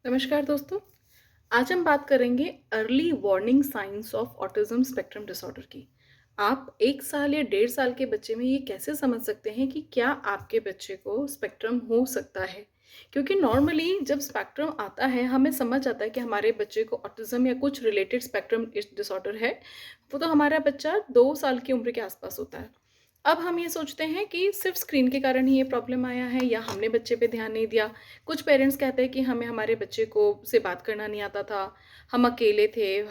नमस्कार दोस्तों। आज हम बात करेंगे early warning science of autism spectrum disorder की। आप 1 साल या 1.5 साल के बच्चे में ये कैसे समझ सकते हैं कि क्या आपके बच्चे को स्पेक्ट्रम हो सकता है? क्योंकि नॉर्मली जब स्पेक्ट्रम आता है, हमें समझ आता है कि हमारे बच्चे को ऑटिज्म या कुछ रिलेटेड स्पेक्ट्रम डिसऑर्डर है। वो तो हमारा बच्चा 2 साल की उम्र के आसपास होता है। अब हम ये सोचते हैं कि सिर्फ स्क्रीन के कारण ही ये प्रॉब्लम आया है या हमने बच्चे पे ध्यान नहीं दिया। कुछ पेरेंट्स कहते हैं कि हमें हमारे बच्चे को से बात करना नहीं आता था, हम अकेले थे,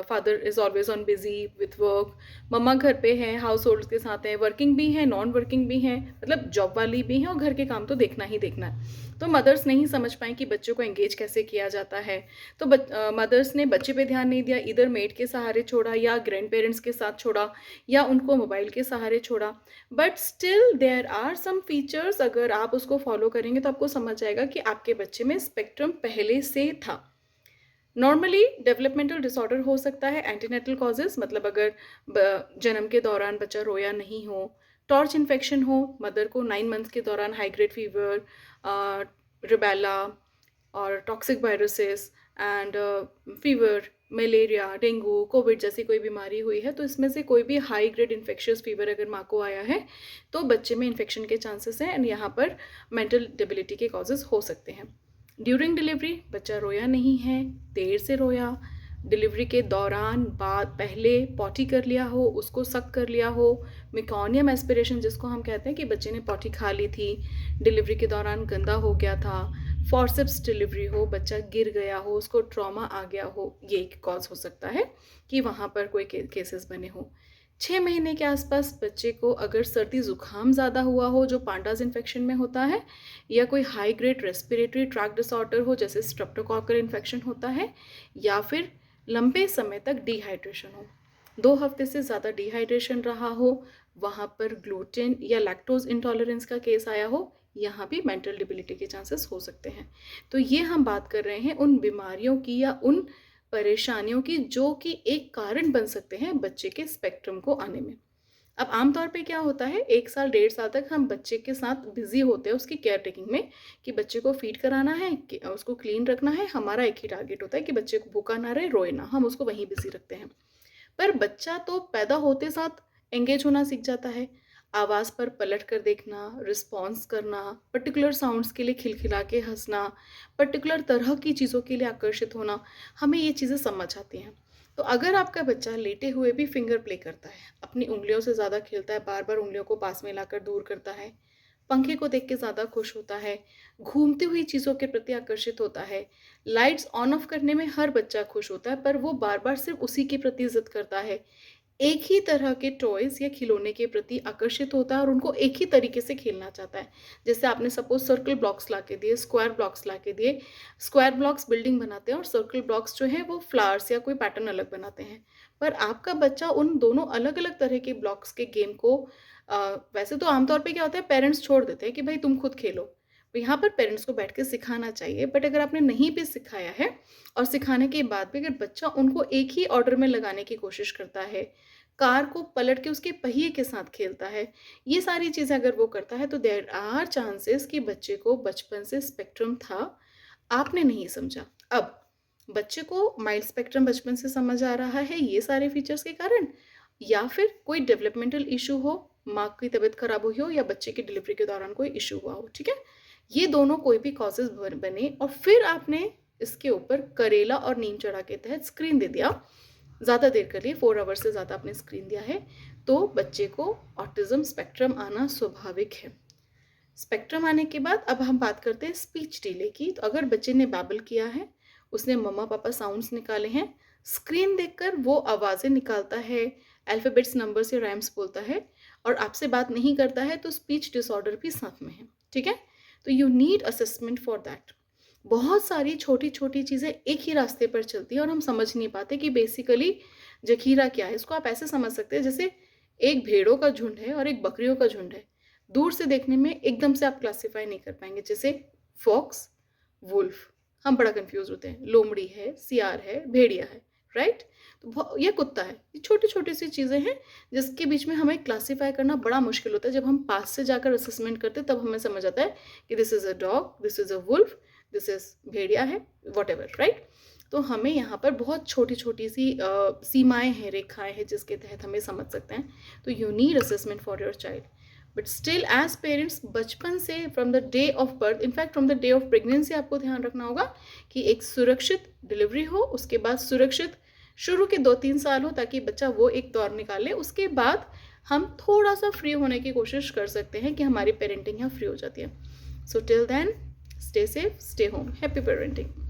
father is always on busy with work, मम्मा घर पे हैं, हाउस होल्ड के साथ हैं, वर्किंग भी हैं, नॉन वर्किंग भी हैं, मतलब जॉब वाली भी हैं और घर के काम तो देखना ही देखना है। तो मदर्स नहीं समझ पाएँ कि बच्चों को एंगेज कैसे किया जाता है। तो मदर्स ने बच्चे पे ध्यान नहीं दिया, इधर मेड के सहारे छोड़ा या ग्रैंड पेरेंट्स के साथ छोड़ा या उनको मोबाइल के सहारे छोड़ा। But still there are some features, अगर आप उसको फॉलो करेंगे तो आपको समझ आएगा कि आपके बच्चे में स्पेक्ट्रम पहले से था। नॉर्मली डेवलपमेंटल डिसऑर्डर हो सकता है एंटीनेटल कॉजेज, मतलब अगर जन्म के दौरान बच्चा रोया नहीं हो, टॉर्च इन्फेक्शन हो, मदर को 9 मंथ्स के दौरान हाई ग्रेड फीवर, रिबेला और toxic viruses and fever, malaria, dengue, Covid जैसी कोई बीमारी हुई है, तो इसमें से कोई भी हाई ग्रेड इन्फेक्शियस फीवर अगर माँ को आया है तो बच्चे में इन्फेक्शन के चांसेस हैं एंड यहाँ पर मेंटल डिबिलिटी के कॉजेज हो सकते हैं। ड्यूरिंग डिलीवरी बच्चा रोया नहीं है, देर से रोया, डिलीवरी के दौरान बाद पहले पॉटी कर लिया हो, उसको सक कर लिया हो, मिकोनियम एस्पिरेशन जिसको हम कहते हैं कि बच्चे ने पॉटी खा ली थी, डिलीवरी के दौरान गंदा हो गया था, फॉर्सेप्स डिलीवरी हो, बच्चा गिर गया हो, उसको ट्रॉमा आ गया हो, ये एक कॉज हो सकता है कि वहाँ पर कोई केसेस बने हो। 6 महीने के आसपास बच्चे को अगर सर्दी ज़ुकाम ज़्यादा हुआ हो जो पांडास इन्फेक्शन में होता है, या कोई high grade respiratory tract disorder हो जैसे स्ट्रेप्टोकॉकल इन्फेक्शन होता है, या फिर लंबे समय तक डिहाइड्रेशन हो, 2 हफ्ते से ज़्यादा डिहाइड्रेशन रहा हो, वहाँ पर ग्लूटेन या लैक्टोज इंटॉलरेंस का केस आया हो, यहाँ भी मेंटल डिबिलिटी के चांसेस हो सकते हैं। तो ये हम बात कर रहे हैं उन बीमारियों की या उन परेशानियों की जो कि एक कारण बन सकते हैं बच्चे के स्पेक्ट्रम को आने में। अब आमतौर पे क्या होता है, 1 साल 1.5 साल तक हम बच्चे के साथ बिजी होते हैं उसकी केयर टेकिंग में कि बच्चे को फीड कराना है, कि उसको क्लीन रखना है। हमारा एक ही टारगेट होता है कि बच्चे को भूखा ना रहे, रोए ना, हम उसको वहीं बिजी रखते हैं। पर बच्चा तो पैदा होते साथ एंगेज होना सीख जाता है। आवाज़ पर पलट कर देखना, रिस्पॉन्स करना, पर्टिकुलर साउंड्स के लिए खिलखिला के हंसना, पर्टिकुलर तरह की चीज़ों के लिए आकर्षित होना, हमें ये चीज़ें समझ आती हैं। तो अगर आपका बच्चा लेटे हुए भी फिंगर प्ले करता है, अपनी उंगलियों से ज़्यादा खेलता है, बार बार उंगलियों को पास में लाकर दूर करता है, पंखे को देख के ज़्यादा खुश होता है, घूमती हुई चीज़ों के प्रति आकर्षित होता है, लाइट्स ऑन ऑफ करने में हर बच्चा खुश होता है, पर वो बार बार सिर्फ उसी के प्रति जिद करता है, एक ही तरह के टॉयज़ या खिलौने के प्रति आकर्षित होता है और उनको एक ही तरीके से खेलना चाहता है। जैसे आपने सपोज़ सर्कल ब्लॉक्स ला के दिए, स्क्वायर ब्लॉक्स ला के दिए, स्क्वायर ब्लॉक्स बिल्डिंग बनाते हैं और सर्कल ब्लॉक्स जो हैं वो फ्लावर्स या कोई पैटर्न अलग बनाते हैं। पर आपका बच्चा उन दोनों अलग-अलग तरह के ब्लॉक्स के गेम को वैसे तो आमतौर पे क्या होता है, पेरेंट्स छोड़ देते हैं कि भाई तुम खुद खेलो। तो यहाँ पर पेरेंट्स को बैठ के सिखाना चाहिए, बट अगर आपने नहीं भी सिखाया है और सिखाने के बाद भी अगर बच्चा उनको एक ही ऑर्डर में लगाने की कोशिश करता है, कार को पलट के उसके पहिए के साथ खेलता है, ये सारी चीज़ें अगर वो करता है तो देयर आर चांसेस कि बच्चे को बचपन से स्पेक्ट्रम था, आपने नहीं समझा। अब बच्चे को माइल्ड स्पेक्ट्रम बचपन से समझ आ रहा है ये सारे फीचर्स के कारण, या फिर कोई डेवलपमेंटल इशू हो, माँ की तबीयत खराब हुई हो या बच्चे की डिलीवरी के दौरान कोई इशू हुआ हो, ठीक है? ये दोनों कोई भी कॉजेज़ बने और फिर आपने इसके ऊपर करेला और नीम चढ़ा के तहत स्क्रीन दे दिया, ज़्यादा देर कर लिए, 4 आवर्स से ज़्यादा आपने स्क्रीन दिया है, तो बच्चे को ऑटिज़्म स्पेक्ट्रम आना स्वाभाविक है। स्पेक्ट्रम आने के बाद अब हम बात करते हैं स्पीच डिले की। तो अगर बच्चे ने बैबल किया है, उसने मम्मा पापा साउंड्स निकाले हैं, स्क्रीन देखकर वो आवाज़ें निकालता है, अल्फ़ाबेट्स, नंबर्स या राइम्स बोलता है और आपसे बात नहीं करता है, तो स्पीच डिसऑर्डर भी साथ में है, ठीक है? तो you need assessment for that. बहुत सारी छोटी-छोटी चीज़ें एक ही रास्ते पर चलती हैं और हम समझ नहीं पाते कि बेसिकली जखीरा क्या है? इसको आप ऐसे समझ सकते हैं जैसे एक भेड़ों का झुंड है और एक बकरियों का झुंड है। दूर से देखने में एकदम से आप क्लासिफाई नहीं कर पाएँगे, जैसे फॉक्स, वुल्फ, हम बड़ा कन्फ्यूज़ होते हैं, लोमड़ी है, सियार है, भेड़िया है, राइट? तो भ या कुत्ता है। ये छोटी-छोटी सी चीज़ें हैं जिसके बीच में हमें क्लासिफाई करना बड़ा मुश्किल होता है। जब हम पास से जाकर असेसमेंट करते हैं तब हमें समझ आता है कि this is a dog, this is a wolf, this is भेड़िया है, व्हाटएवर, राइट? तो हमें यहाँ पर बहुत छोटी-छोटी सी सीमाएँ हैं, रेखाएँ हैं जिसके तहत हमें समझ सकते हैं। तो you need assessment for your child. But still as parents बचपन से from the day of birth, in fact from the day of pregnancy आपको ध्यान रखना होगा कि एक सुरक्षित डिलीवरी हो, उसके बाद सुरक्षित शुरू के 2-3 साल हो ताकि बच्चा वो एक दौर निकाले। उसके बाद हम थोड़ा-सा फ्री होने की कोशिश कर सकते हैं कि हमारी पेरेंटिंग यहाँ फ्री हो जाती है। So till then, stay safe, stay home, happy parenting.